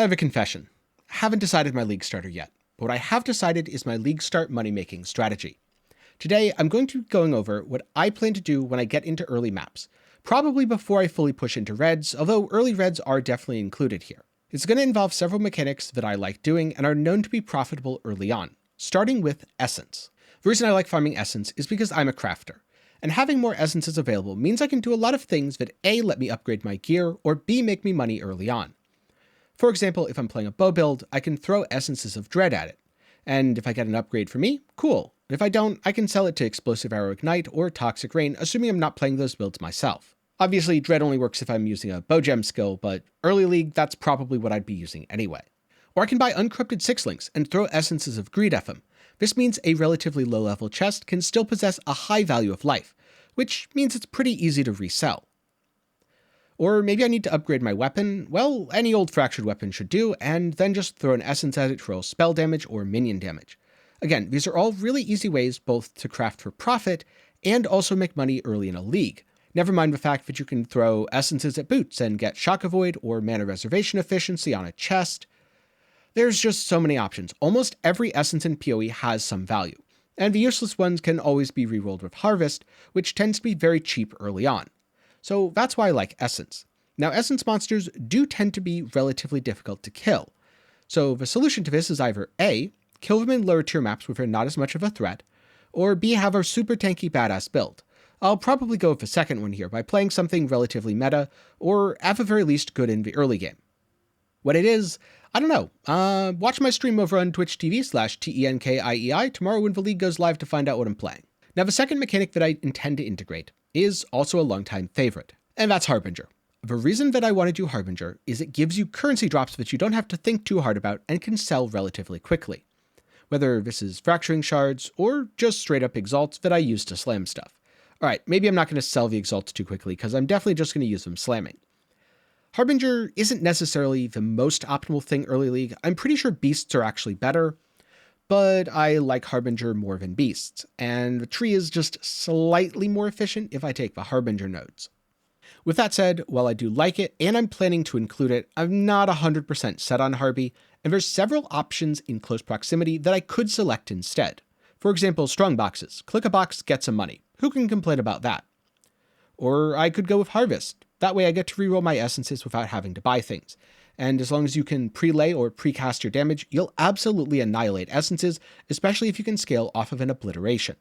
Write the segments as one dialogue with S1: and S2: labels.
S1: I have a confession. I haven't decided my league starter yet, but what I have decided is my league start money-making strategy. Today, I'm going to be going over what I plan to do when I get into early maps, probably before I fully push into reds, although early reds are definitely included here. It's going to involve several mechanics that I like doing and are known to be profitable early on, starting with essence. The reason I like farming essence is because I'm a crafter, and having more essences available means I can do a lot of things that A, let me upgrade my gear, or B, make me money early on. For example, if I'm playing a bow build, I can throw essences of dread at it, and if I get an upgrade for me, cool. And if I don't, I can sell it to Explosive Arrow Ignite or Toxic Rain, assuming I'm not playing those builds myself. Obviously, dread only works if I'm using a bow gem skill, but early league, that's probably what I'd be using anyway. Or I can buy uncorrupted sixlings and throw essences of greed at them. This means a relatively low level chest can still possess a high value of life, which means it's pretty easy to resell. Or maybe I need to upgrade my weapon. Well, any old fractured weapon should do, and then just throw an essence at it to roll spell damage or minion damage. Again, these are all really easy ways both to craft for profit and also make money early in a league. Never mind the fact that you can throw essences at boots and get shock avoid or mana reservation efficiency on a chest. There's just so many options. Almost every essence in PoE has some value, and the useless ones can always be rerolled with Harvest, which tends to be very cheap early on. So that's why I like essence. Now, essence monsters do tend to be relatively difficult to kill, so the solution to this is either A, kill them in lower tier maps where they're not as much of a threat, or B, have a super tanky badass build. I'll probably go with the second one here by playing something relatively meta, or at the very least good in the early game. What it is, I don't know. Watch my stream over on Twitch TV/TENKIEI tomorrow when the league goes live to find out what I'm playing. Now, the second mechanic that I intend to integrate is also a longtime favorite, and that's Harbinger. The reason that I want to do Harbinger is it gives you currency drops that you don't have to think too hard about and can sell relatively quickly. Whether this is fracturing shards or just straight up exalts that I use to slam stuff. Alright, maybe I'm not going to sell the exalts too quickly because I'm definitely just going to use them slamming. Harbinger isn't necessarily the most optimal thing early league. I'm pretty sure beasts are actually better, but I like Harbinger more than beasts, and the tree is just slightly more efficient if I take the Harbinger nodes. With that said, while I do like it and I'm planning to include it, I'm not 100% set on Harby, and there's several options in close proximity that I could select instead. For example, strong boxes. Click a box, get some money. Who can complain about that? Or I could go with Harvest. That way I get to reroll my essences without having to buy things. And as long as you can prelay or precast your damage, you'll absolutely annihilate essences, especially if you can scale off of an obliteration.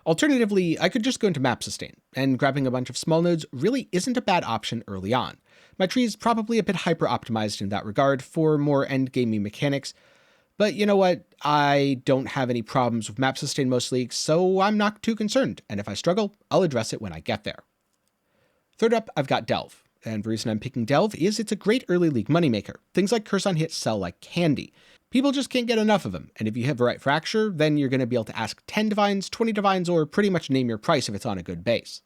S1: Alternatively, I could just go into map sustain, and grabbing a bunch of small nodes really isn't a bad option early on. My tree is probably a bit hyper-optimized in that regard for more endgamey mechanics, but you know what, I don't have any problems with map sustain most leagues, so I'm not too concerned, and if I struggle, I'll address it when I get there. Third up, I've got Delve, and the reason I'm picking Delve is it's a great early league moneymaker. Things like Curse on Hit sell like candy. People just can't get enough of them, and if you have the right fracture, then you're going to be able to ask 10 divines, 20 divines, or pretty much name your price if it's on a good base.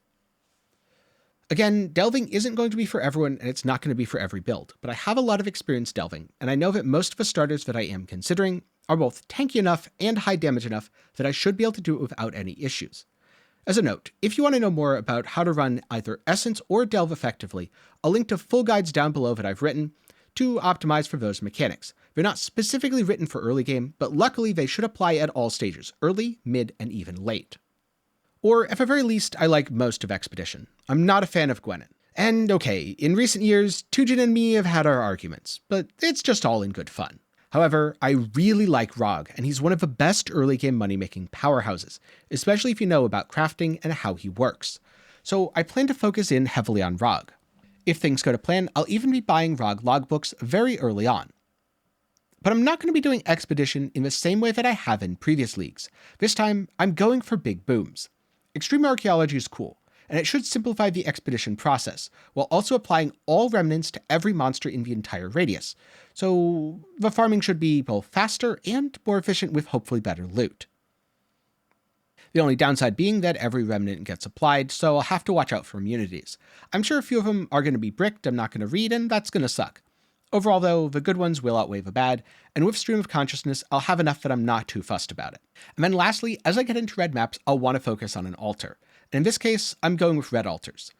S1: Again, delving isn't going to be for everyone, and it's not going to be for every build, but I have a lot of experience delving, and I know that most of the starters that I am considering are both tanky enough and high damage enough that I should be able to do it without any issues. As a note, if you want to know more about how to run either Essence or Delve effectively, I'll link to full guides down below that I've written to optimize for those mechanics. They're not specifically written for early game, but luckily they should apply at all stages, early, mid, and even late. Or at the very least, I like most of Expedition. I'm not a fan of Gwenin. And okay, in recent years, Tujin and me have had our arguments, but it's just all in good fun. However, I really like Rog, and he's one of the best early game money-making powerhouses, especially if you know about crafting and how he works. So I plan to focus in heavily on Rog. If things go to plan, I'll even be buying Rog logbooks very early on. But I'm not going to be doing Expedition in the same way that I have in previous leagues. This time, I'm going for big booms. Extreme Archaeology is cool, and it should simplify the Expedition process, while also applying all remnants to every monster in the entire radius, so the farming should be both faster and more efficient with hopefully better loot. The only downside being that every remnant gets applied, so I'll have to watch out for immunities. I'm sure a few of them are going to be bricked I'm not going to read, and that's going to suck. Overall though, the good ones will outweigh the bad, and with Stream of Consciousness, I'll have enough that I'm not too fussed about it. And then lastly, as I get into red maps, I'll want to focus on an altar. And in this case, I'm going with red altars.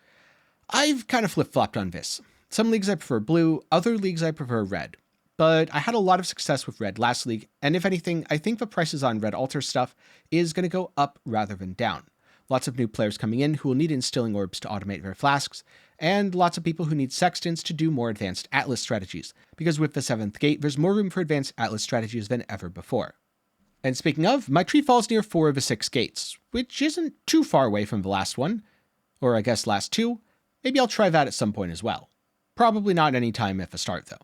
S1: I've kind of flip-flopped on this. Some leagues I prefer blue, other leagues I prefer red. But I had a lot of success with red last league, and if anything, I think the prices on red altar stuff is going to go up rather than down. Lots of new players coming in who will need instilling orbs to automate their flasks, and lots of people who need sextants to do more advanced Atlas strategies, because with the 7th gate, there's more room for advanced Atlas strategies than ever before. And speaking of, my tree falls near 4 of the 6 gates, which isn't too far away from the last one. Or I guess last 2. Maybe I'll try that at some point as well. Probably not any time at the start though.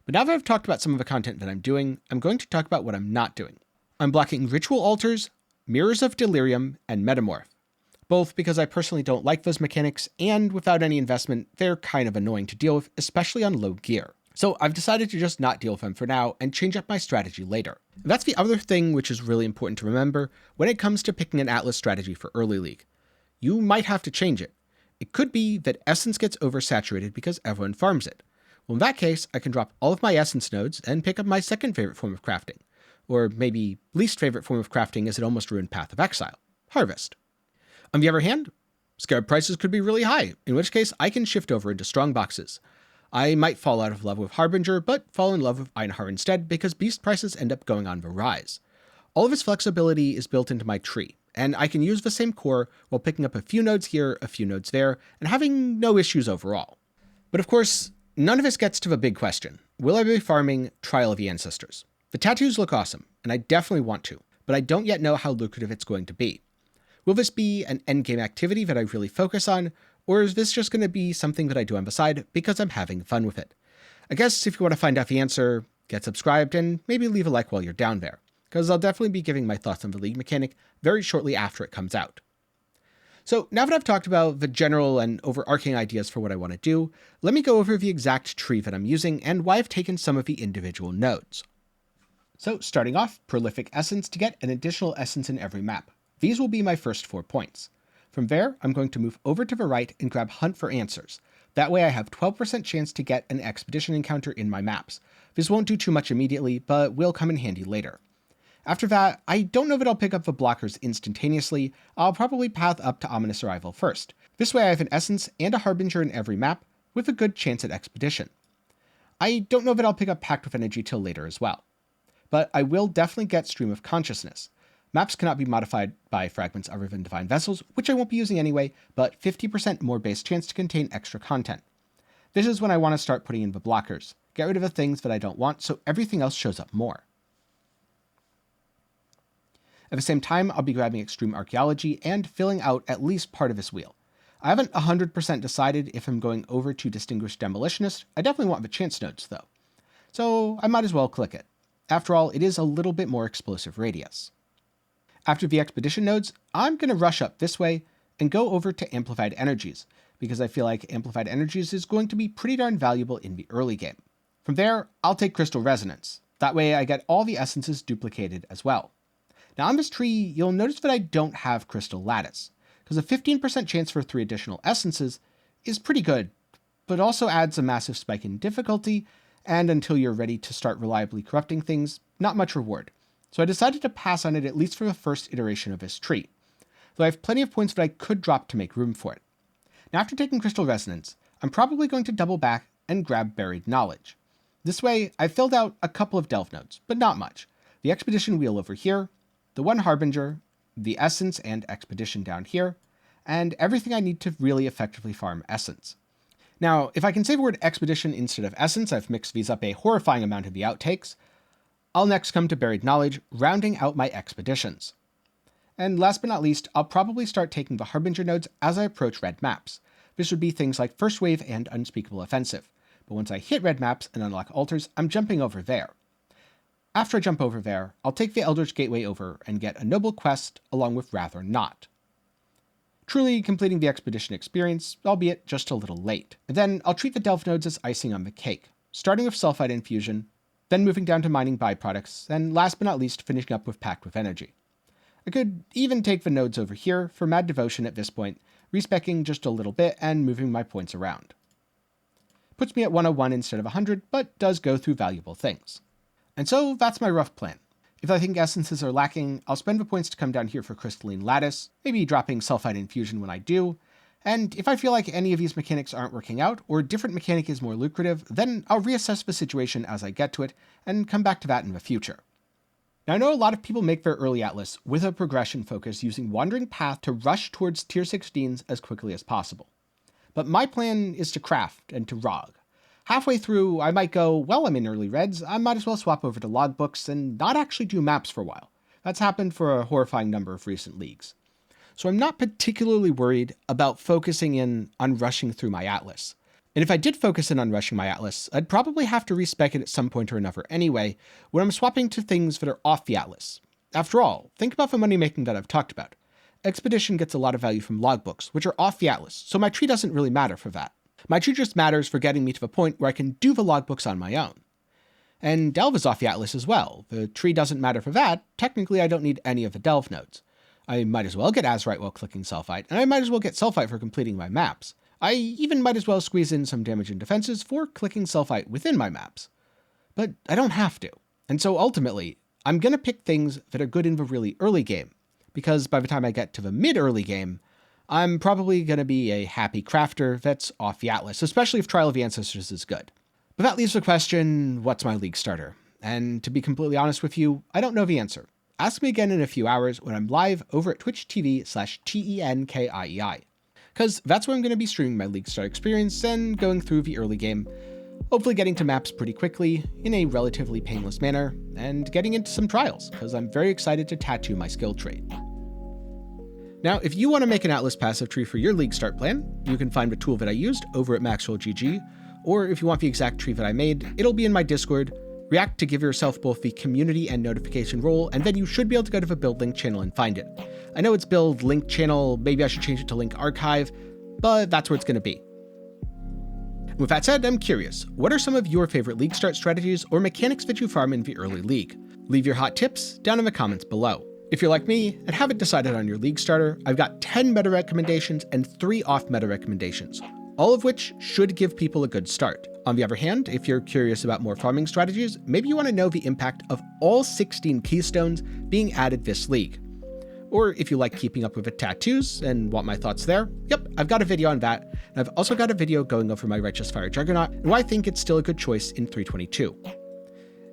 S1: But now that I've talked about some of the content that I'm doing, I'm going to talk about what I'm not doing. I'm blocking Ritual Altars, Mirrors of Delirium, and Metamorph. Both because I personally don't like those mechanics, and without any investment, they're kind of annoying to deal with, especially on low gear. So I've decided to just not deal with them for now and change up my strategy later. That's the other thing which is really important to remember when it comes to picking an Atlas strategy for early league. You might have to change it. It could be that Essence gets oversaturated because everyone farms it. Well, in that case, I can drop all of my Essence nodes and pick up my second favorite form of crafting. Or maybe least favorite form of crafting as it almost ruined Path of Exile. Harvest. On the other hand, scarab prices could be really high, in which case I can shift over into strong boxes. I might fall out of love with Harbinger, but fall in love with Einhar instead because beast prices end up going on the rise. All of its flexibility is built into my tree, and I can use the same core while picking up a few nodes here, a few nodes there, and having no issues overall. But of course, none of this gets to the big question. Will I be farming Trial of the Ancestors? The tattoos look awesome, and I definitely want to, but I don't yet know how lucrative it's going to be. Will this be an endgame activity that I really focus on, or is this just going to be something that I do on the side because I'm having fun with it? I guess if you want to find out the answer, get subscribed and maybe leave a like while you're down there, because I'll definitely be giving my thoughts on the league mechanic very shortly after it comes out. So now that I've talked about the general and overarching ideas for what I want to do, let me go over the exact tree that I'm using and why I've taken some of the individual nodes. So starting off, Prolific Essence to get an additional essence in every map. These will be my first 4 points. From there, I'm going to move over to the right and grab Hunt for Answers. That way I have 12% chance to get an expedition encounter in my maps. This won't do too much immediately, but will come in handy later. After that, I don't know that I'll pick up the blockers instantaneously. I'll probably path up to Ominous Arrival first. This way I have an Essence and a Harbinger in every map, with a good chance at Expedition. I don't know that I'll pick up Pact with Energy till later as well. But I will definitely get Stream of Consciousness. Maps cannot be modified by fragments other than Divine Vessels, which I won't be using anyway, but 50% more base chance to contain extra content. This is when I want to start putting in the blockers. Get rid of the things that I don't want so everything else shows up more. At the same time, I'll be grabbing Extreme Archaeology and filling out at least part of this wheel. I haven't 100% decided if I'm going over to Distinguished Demolitionist. I definitely want the chance nodes though. So I might as well click it. After all, it is a little bit more explosive radius. After the expedition nodes, I'm going to rush up this way and go over to Amplified Energies, because I feel like Amplified Energies is going to be pretty darn valuable in the early game. From there, I'll take Crystal Resonance. That way I get all the essences duplicated as well. Now on this tree, you'll notice that I don't have Crystal Lattice, because a 15% chance for 3 additional essences is pretty good, but also adds a massive spike in difficulty, and until you're ready to start reliably corrupting things, not much reward. So I decided to pass on it at least for the first iteration of this tree, though I have plenty of points that I could drop to make room for it. Now after taking Crystal Resonance, I'm probably going to double back and grab Buried Knowledge. This way, I've filled out a couple of Delve nodes, but not much. The Expedition wheel over here, the one Harbinger, the Essence and Expedition down here, and everything I need to really effectively farm Essence. Now, if I can say the word Expedition instead of Essence, I've mixed these up a horrifying amount of the outtakes. I'll next come to Buried Knowledge, rounding out my Expeditions. And last but not least, I'll probably start taking the Harbinger nodes as I approach red maps. This would be things like First Wave and Unspeakable Offensive, but once I hit red maps and unlock altars, I'm jumping over there. After I jump over there, I'll take the Eldritch Gateway over and get a noble quest along with Rather Not. Truly completing the expedition experience, albeit just a little late. And then I'll treat the Delve nodes as icing on the cake, starting with Sulfide Infusion, then moving down to mining byproducts, and last but not least finishing up with Pact with Energy. I could even take the nodes over here for Mad Devotion at this point, respeccing just a little bit and moving my points around. Puts me at 101 instead of 100, but does go through valuable things. And so that's my rough plan. If I think essences are lacking, I'll spend the points to come down here for Crystalline Lattice, maybe dropping Sulfide Infusion when I do, And if I feel like any of these mechanics aren't working out, or a different mechanic is more lucrative, then I'll reassess the situation as I get to it, and come back to that in the future. Now, I know a lot of people make their early Atlas with a progression focus using Wandering Path to rush towards tier 16s as quickly as possible. But my plan is to craft and to ROG. Halfway through, I might go, well, I'm in early reds, I might as well swap over to logbooks and not actually do maps for a while. That's happened for a horrifying number of recent leagues. So I'm not particularly worried about focusing in on rushing through my Atlas. And if I did focus in on rushing my Atlas, I'd probably have to respec it at some point or another anyway, when I'm swapping to things that are off the Atlas. After all, think about the money making that I've talked about. Expedition gets a lot of value from logbooks, which are off the Atlas, so my tree doesn't really matter for that. My tree just matters for getting me to the point where I can do the logbooks on my own. And Delve is off the Atlas as well. The tree doesn't matter for that. Technically, I don't need any of the Delve nodes. I might as well get Azerite while clicking Sulfite, and I might as well get Sulfite for completing my maps. I even might as well squeeze in some damage and defenses for clicking Sulfite within my maps. But I don't have to. And so ultimately, I'm going to pick things that are good in the really early game, because by the time I get to the mid-early game, I'm probably going to be a happy crafter that's off the Atlas, especially if Trial of the Ancestors is good. But that leaves the question, what's my league starter? And to be completely honest with you, I don't know the answer. Ask me again in a few hours when I'm live over at twitch.tv/TENKIEI. Because that's where I'm going to be streaming my league start experience and going through the early game, hopefully getting to maps pretty quickly in a relatively painless manner, and getting into some trials, because I'm very excited to tattoo my skill trait. Now, if you want to make an Atlas passive tree for your league start plan, you can find the tool that I used over at MaxwellGG, or if you want the exact tree that I made, it'll be in my Discord. React to give yourself both the community and notification role, and then you should be able to go to the build link channel and find it. I know it's build link channel, maybe I should change it to link archive, but that's where it's going to be. With that said, I'm curious, what are some of your favorite league start strategies or mechanics that you farm in the early league? Leave your hot tips down in the comments below. If you're like me and haven't decided on your league starter, I've got 10 meta recommendations and 3 off meta recommendations, all of which should give people a good start. On the other hand, if you're curious about more farming strategies, maybe you want to know the impact of all 16 keystones being added this league. Or if you like keeping up with the tattoos and want my thoughts there, yep, I've got a video on that, and I've also got a video going over my Righteous Fire Juggernaut and why I think it's still a good choice in 322.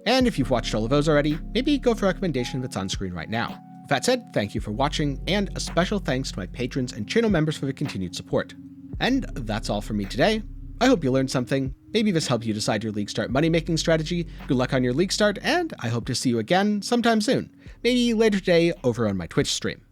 S1: And if you've watched all of those already, maybe go for a recommendation that's on screen right now. With that said, thank you for watching, and a special thanks to my patrons and channel members for the continued support. And that's all from me today. I hope you learned something. Maybe this helped you decide your league start money-making strategy. Good luck on your league start, and I hope to see you again sometime soon. Maybe later today over on my Twitch stream.